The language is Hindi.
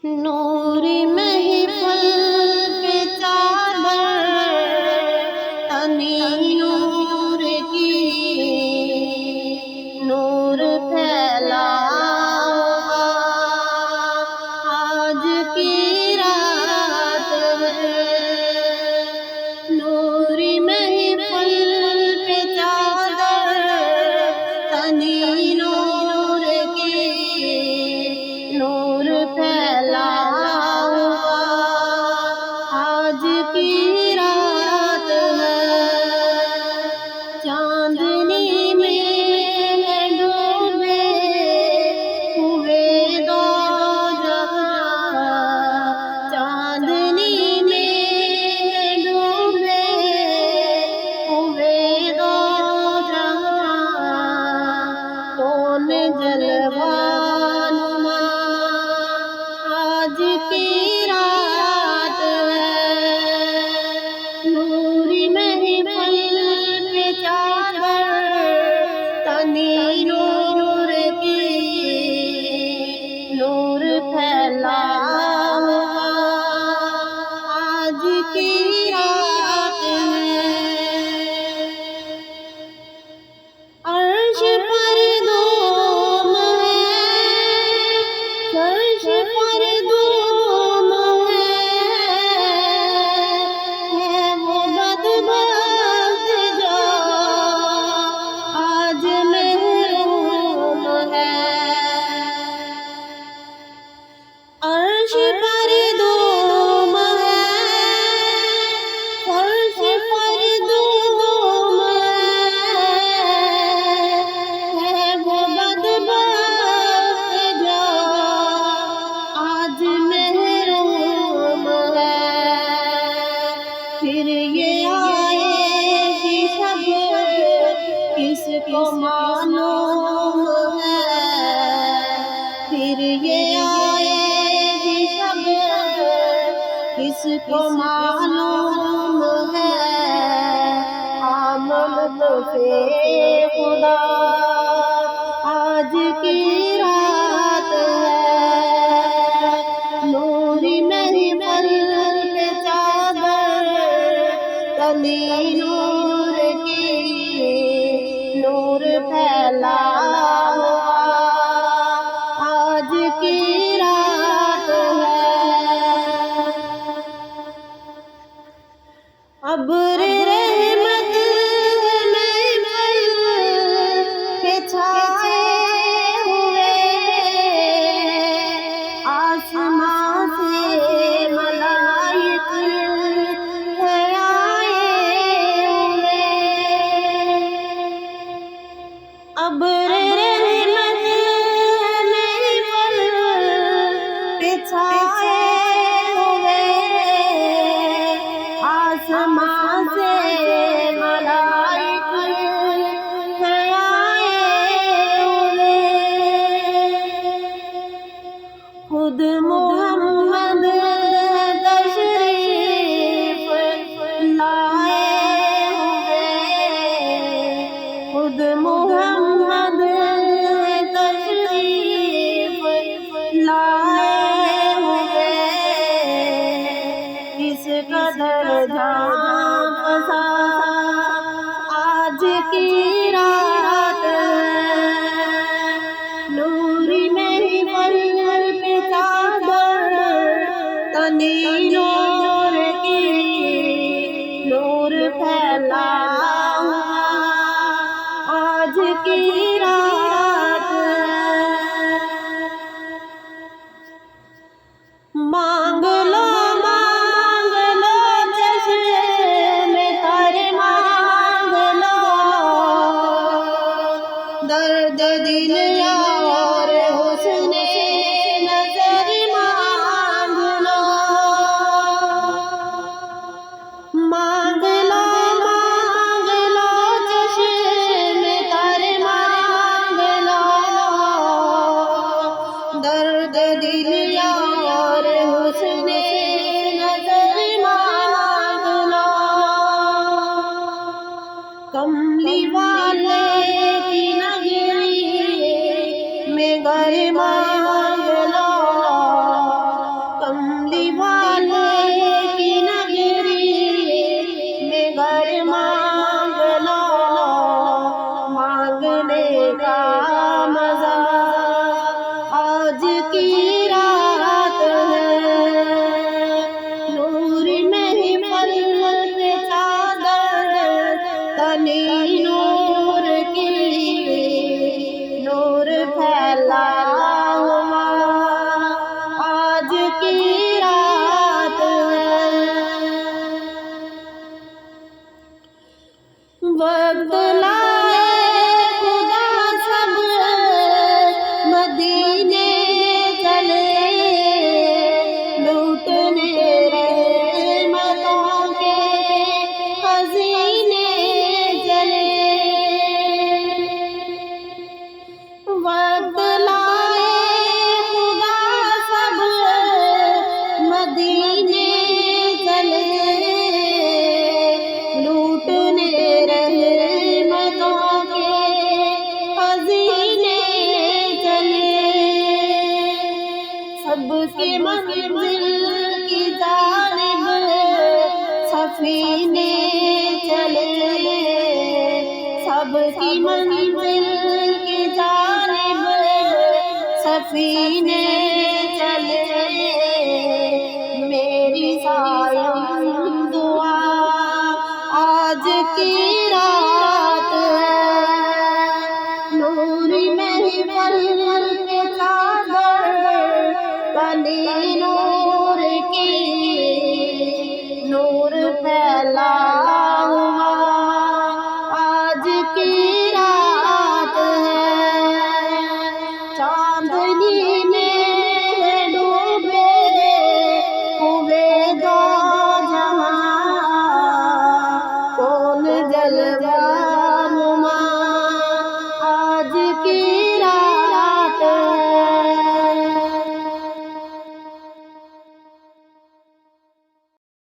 नूरी महफिल पे चादर तनी नूर की, नूर फैला आज की रात है। नूरी महफिल पे चादर तनी नूर की, नूर फैला आज की रात है। चांदनी में डूबे हुए दो जहां, चांदनी में डूबे हुए दो जहां, कौन जलवानुमा आज की रात है। नूरी महफिल पे चादर तनी नूर की, नूर फैला आज की रात है। अर्श पर धूम है, फर्श पर धूम है वो बदबख्त जो आज महरूम है। अर्श पर धूम है, फर्श पर धूम है वो बदबख्त जो आज महरूम है। फिर ये आएगी शब किसको मालूम है, फिर ये आएगी शब किसको मालूम है। आमद पे खुदा आज की रात है। नूरी महफिल पे चादर तनी नूर की, नूर फैला आज की रात है। अब्र रहमत महफिल पे छाए हुए, आसमां से मलाइक है आए हुए। अब्र रहमत महफिल पे छाए हुए, आसमां से मलाइक है आए हुए। खुद मोहम्मद तशरीफ लाए हुए, खुद मोहम्मद तशरीफ लाए हुए। इस कदर जान फसा आज की रात है। नूरी महफिल पे चादर तनी नूर की, नूर फैला आज की रात है। मांग लो चश्मे तर मांग लो, दर्द दिल और हुस्ने नजर मांग लो। सबके मंजिल की जानिब सफीने चले, सबकी मंजिल की जानिब सफीने चले। मेरी सायम दुआ आज की रात नूरी महफिल के चादर बनी